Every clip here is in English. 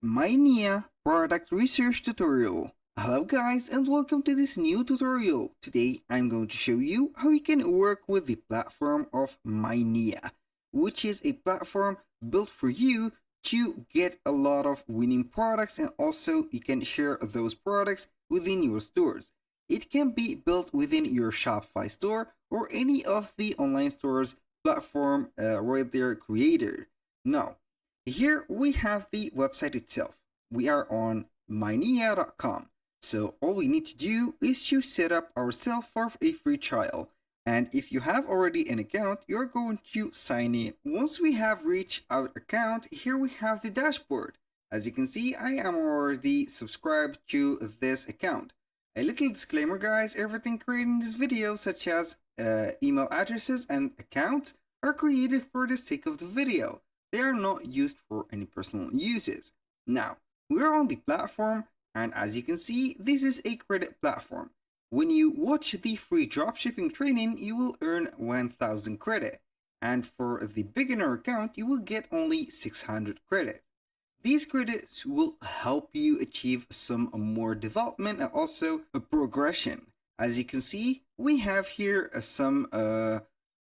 Minea Product Research tutorial. Hello guys and welcome to this new tutorial. Today I'm going to show you how you can work with the platform of Minea, which is a platform built for you to get a lot of winning products, and also you can share those products within your stores. It can be built within your Shopify store or any of the online stores platform right there creator. Now, here we have the website itself. We are on minea.com. So all we need to do is to set up ourselves for a free trial. And if you have already an account, you're going to sign in. Once we have reached our account, here we have the dashboard. As you can see, I am already subscribed to this account. A little disclaimer guys, everything created in this video such as email addresses and accounts are created for the sake of the video. They are not used for any personal uses. Now, we are on the platform, and as you can see, this is a credit platform. When you watch the free dropshipping training, you will earn 1000 credit, and for the beginner account, you will get only 600 credit. These credits will help you achieve some more development and also a progression. As you can see, we have here some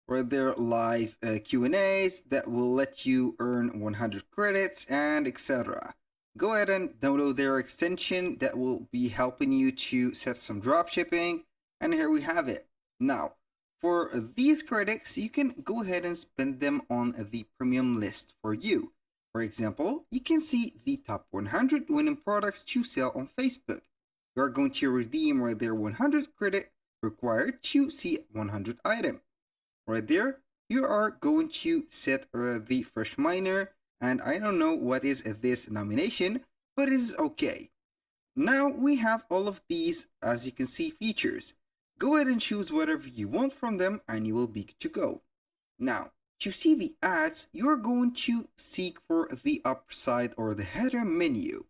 right there live Q&As that will let you earn 100 credits and etc. Go ahead and download their extension that will be helping you to set some dropshipping, and here we have it. Now, for these credits, you can go ahead and spend them on the premium list for you. For example, you can see the top 100 winning products to sell on Facebook. You are going to redeem right there 100 credit required to see 100 items. Right there, you are going to set the fresh miner, and I don't know what is this nomination, but it is okay. Now we have all of these, as you can see, features. Go ahead and choose whatever you want from them and you will be good to go. Now, to see the ads, you are going to seek for the upper side or the header menu.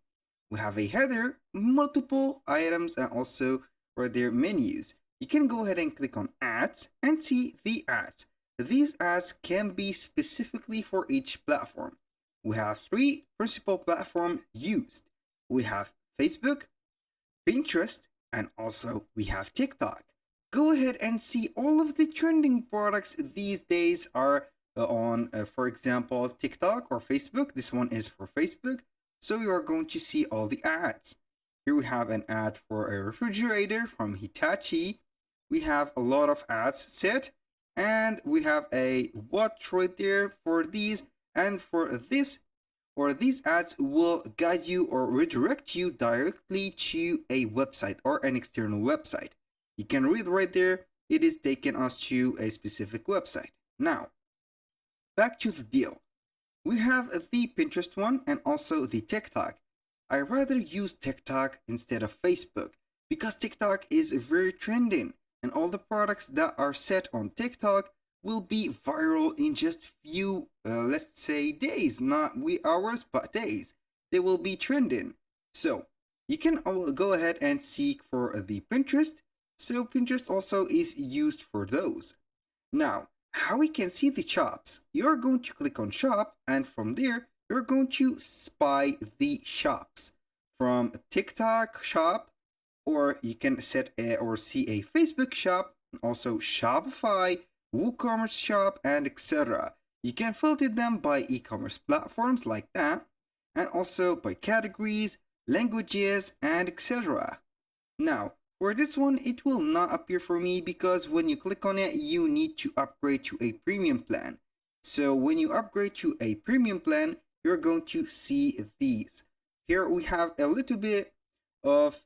We have a header, multiple items, and also for their menus. You can go ahead and click on ads and see the ads. These ads can be specifically for each platform. We have three principal platforms used. We have Facebook, Pinterest, and also we have TikTok. Go ahead and see all of the trending products these days are on, for example, TikTok or Facebook. This one is for Facebook. So you are going to see all the ads. Here we have an ad for a refrigerator from Hitachi. We have a lot of ads set, and we have a watch right there for these, and for this, or these ads will guide you or redirect you directly to a website or an external website. You can read right there, it is taking us to a specific website. Now, back to the deal. We have the Pinterest one and also the TikTok. I rather use TikTok instead of Facebook because TikTok is very trending, and all the products that are set on TikTok will be viral in just few, let's say days, not hours, but days. They will be trending. So you can go ahead and seek for the Pinterest. So Pinterest also is used for those. Now, how we can see the shops? You're going to click on shop, and from there, you're going to spy the shops from TikTok shop, or you can set or see a Facebook shop, also Shopify, WooCommerce shop, and etc. You can filter them by e-commerce platforms like that, and also by categories, languages, and etc. Now, for this one, it will not appear for me because when you click on it, you need to upgrade to a premium plan. So when you upgrade to a premium plan, you're going to see these. Here we have a little bit of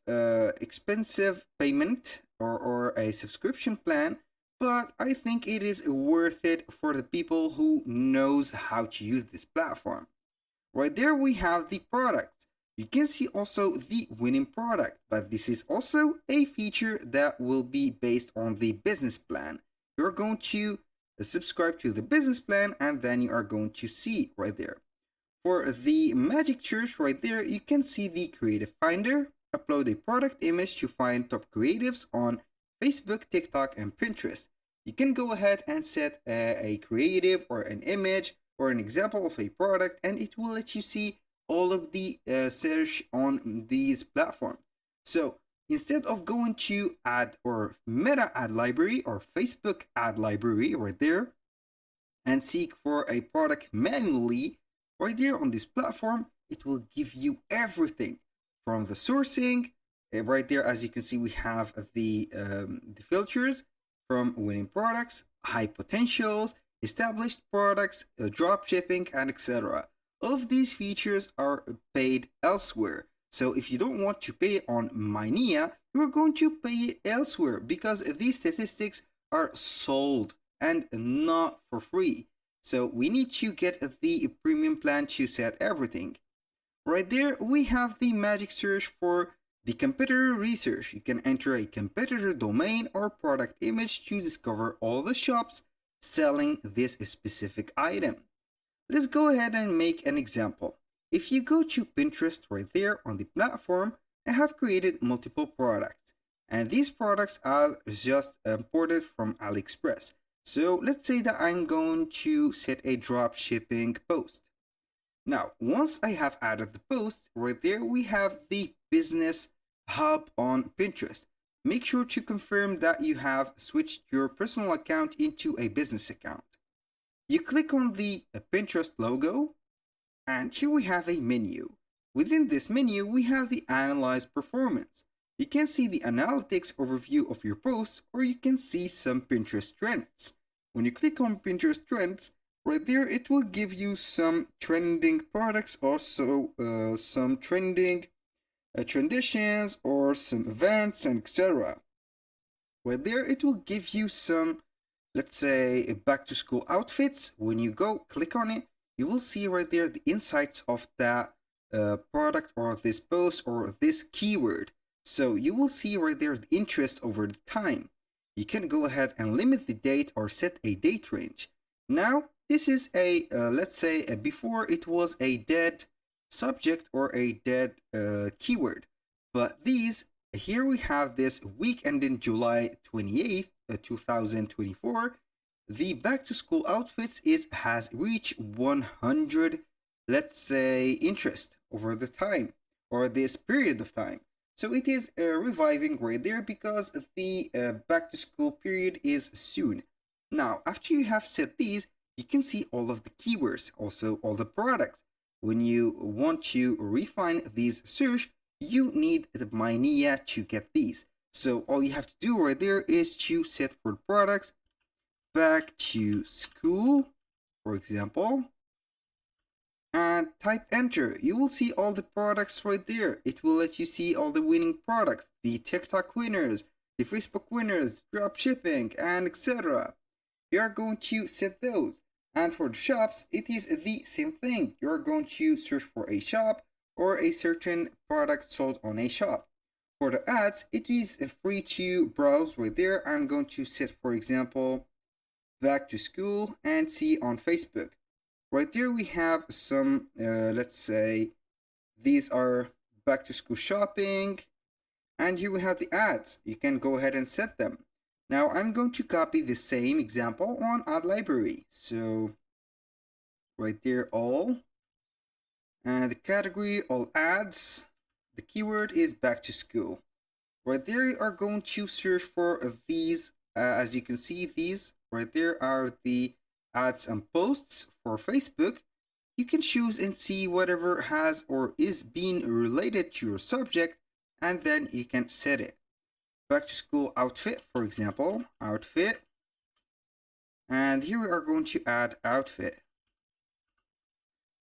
expensive payment or a subscription plan, but I think it is worth it for the people who knows how to use this platform. Right there we have the products. You can see also the winning product, but this is also a feature that will be based on the business plan. You're going to subscribe to the business plan, and then you are going to see right there. For the Magic Church right there, you can see the Creative Finder. Upload a product image to find top creatives on Facebook, TikTok, and Pinterest. You can go ahead and set a creative or an image or an example of a product, and it will let you see all of the search on these platforms. So instead of going to ad or Meta ad library or Facebook ad library right there and seek for a product manually right there on this platform, it will give you everything from the sourcing. Right there, as you can see, we have the filters from winning products, high potentials, established products, drop shipping, and etc. All of these features are paid elsewhere. So if you don't want to pay on Minea, you're going to pay it elsewhere because these statistics are sold and not for free. So we need to get the premium plan to set everything. Right there, we have the magic search for the competitor research. You can enter a competitor domain or product image to discover all the shops selling this specific item. Let's go ahead and make an example. If you go to Pinterest right there on the platform, I have created multiple products. And these products are just imported from AliExpress. So let's say that I'm going to set a drop shipping post. Now, once I have added the post, right there we have the business hub on Pinterest. Make sure to confirm that you have switched your personal account into a business account. You click on the Pinterest logo, and here we have a menu. Within this menu, we have the Analyze Performance. You can see the analytics overview of your posts, or you can see some Pinterest trends. When you click on Pinterest trends, right there it will give you some trending products, also some trending transitions or some events and etc. Right there it will give you some, let's say, back to school outfits. When you go click on it, you will see right there the insights of that product or this post or this keyword. So you will see right there the interest over the time. You can go ahead and limit the date or set a date range. Now, this is a, let's say, before it was a dead subject or a dead keyword. But these, here we have this week ending July 28th, 2024. The back to school outfits has reached 100, let's say, interest over the time or this period of time. So it is reviving right there because the back to school period is soon. Now, after you have set these, you can see all of the keywords, also all the products. When you want to refine these search, you need the Minea to get these. So all you have to do right there is to set for products back to school, for example, and type enter. You will see all the products right there. It will let you see all the winning products, the TikTok winners, the Facebook winners, drop shipping, and etc. You are going to set those. And for the shops, it is the same thing. You are going to search for a shop or a certain product sold on a shop. For the ads, it is free to browse right there. I'm going to set, for example, back to school and see on Facebook. Right there we have some, let's say, these are back to school shopping. And here we have the ads. You can go ahead and set them. Now I'm going to copy the same example on ad library. So right there, all. And the category, all ads. The keyword is back to school. Right there, you are going to search for these. As you can see, these right there are the ads and posts for Facebook. You can choose and see whatever has or is being related to your subject, and then you can set it. Back to school outfit, for example, outfit. And here we are going to add outfit.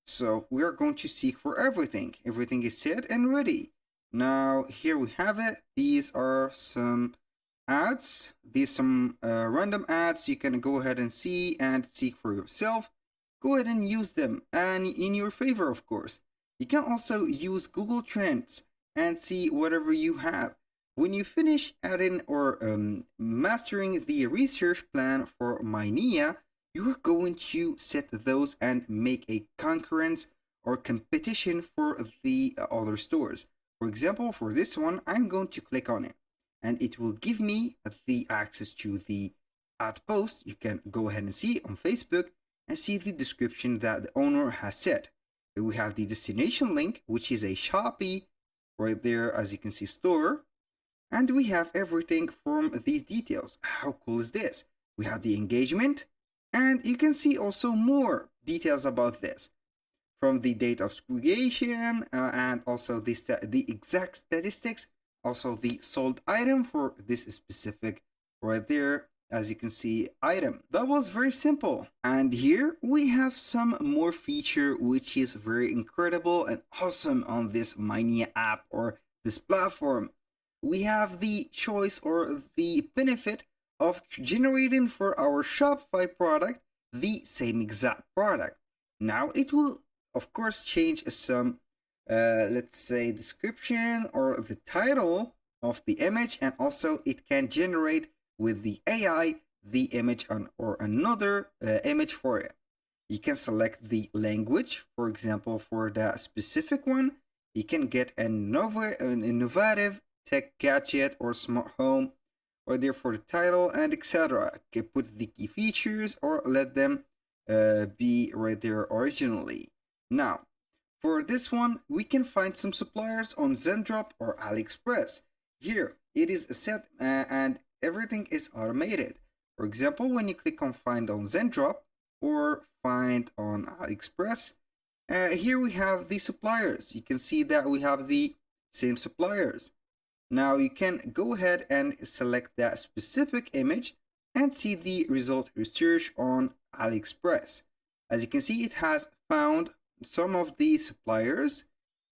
So we are going to seek for everything. Everything is set and ready. Now here we have it. These are some ads. These some random ads you can go ahead and see and seek for yourself. Go ahead and use them, and in your favor, of course. You can also use Google Trends and see whatever you have. When you finish adding or mastering the research plan for Minea, you are going to set those and make a concurrence or competition for the other stores. For example, for this one, I'm going to click on it, and it will give me the access to the ad post. You can go ahead and see on Facebook and see the description that the owner has set. We have the destination link, which is a Shopee right there, as you can see, store. And we have everything from these details. How cool is this? We have the engagement, and you can see also more details about this, from the date of creation and also the exact statistics, also the sold item for this specific right there, as you can see, item. That was very simple. And here we have some more feature which is very incredible and awesome on this Minea app or this platform. We have the choice or the benefit of generating for our Shopify product the same exact product. Now it will of course change some let's say description or the title of the image, and also it can generate with the AI the image or another image for it. You can select the language, for example, for that specific one. You can get an innovative tech gadget or smart home, or there for the title and etc. You can put the key features or let them be right there originally. Now, for this one, we can find some suppliers on Zendrop or AliExpress. Here, it is set and everything is automated. For example, when you click on find on Zendrop or find on AliExpress, here we have the suppliers. You can see that we have the same suppliers. Now you can go ahead and select that specific image and see the result research on AliExpress. As you can see, it has found some of these suppliers,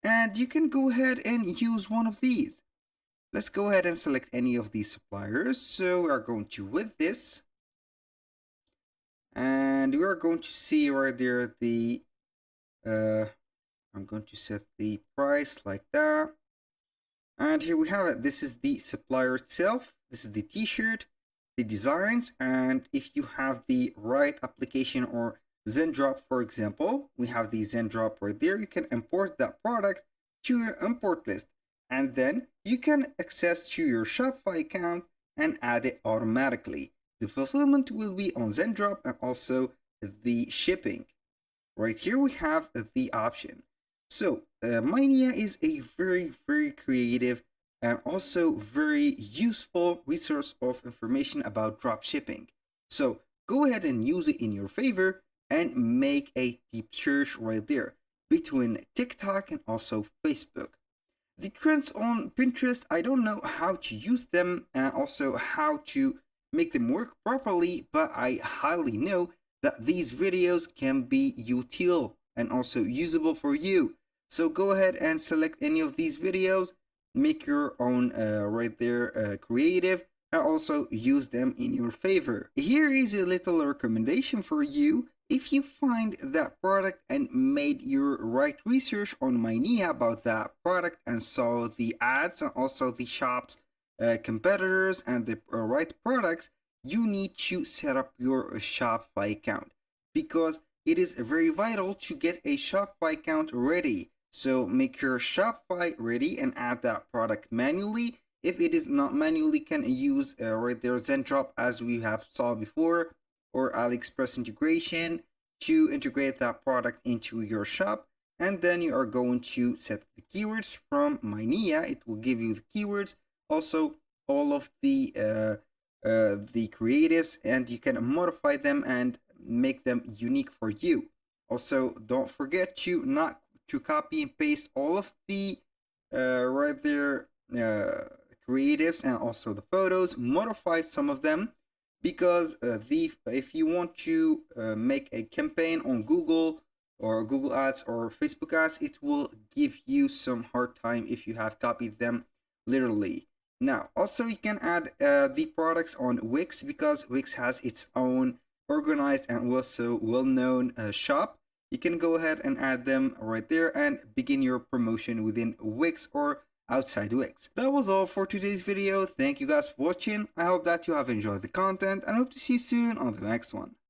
and you can go ahead and use one of these. Let's go ahead and select any of these suppliers. So we are going to with this, and we are going to see right there the I'm going to set the price like that. And here we have it. This is the supplier itself. This is the t-shirt, the designs, and if you have the right application or Zendrop, for example, we have the Zendrop right there. You can import that product to your import list, and then you can access to your Shopify account and add it automatically. The fulfillment will be on Zendrop and also the shipping. Right here we have the option. So Minea is a very creative and also very useful resource of information about drop shipping. So go ahead and use it in your favor and make a deep search right there between TikTok and also Facebook. The trends on Pinterest, I don't know how to use them and also how to make them work properly, but I highly know that these videos can be util and also usable for you. So go ahead and select any of these videos, make your own right there creative, and also use them in your favor. Here is a little recommendation for you. If you find that product and made your right research on Minea about that product and saw the ads and also the shop's competitors and the right products, you need to set up your Shopify account, because it is very vital to get a Shopify account ready. So make your Shopify ready and add that product manually. If it is not manually, can use right there Zendrop as we have saw before, or AliExpress integration to integrate that product into your shop. And then you are going to set the keywords from Minea. It will give you the keywords, also all of the creatives, and you can modify them and make them unique for you. Also, don't forget to not to copy and paste all of the right there creatives and also the photos. Modify some of them, because if you want to make a campaign on Google or Google Ads or Facebook Ads, it will give you some hard time if you have copied them literally. Now, also you can add the products on Wix, because Wix has its own organized and also well-known shop. You can go ahead and add them right there and begin your promotion within Wix or outside Wix. That was all for today's video. Thank you guys for watching. I hope that you have enjoyed the content and hope to see you soon on the next one.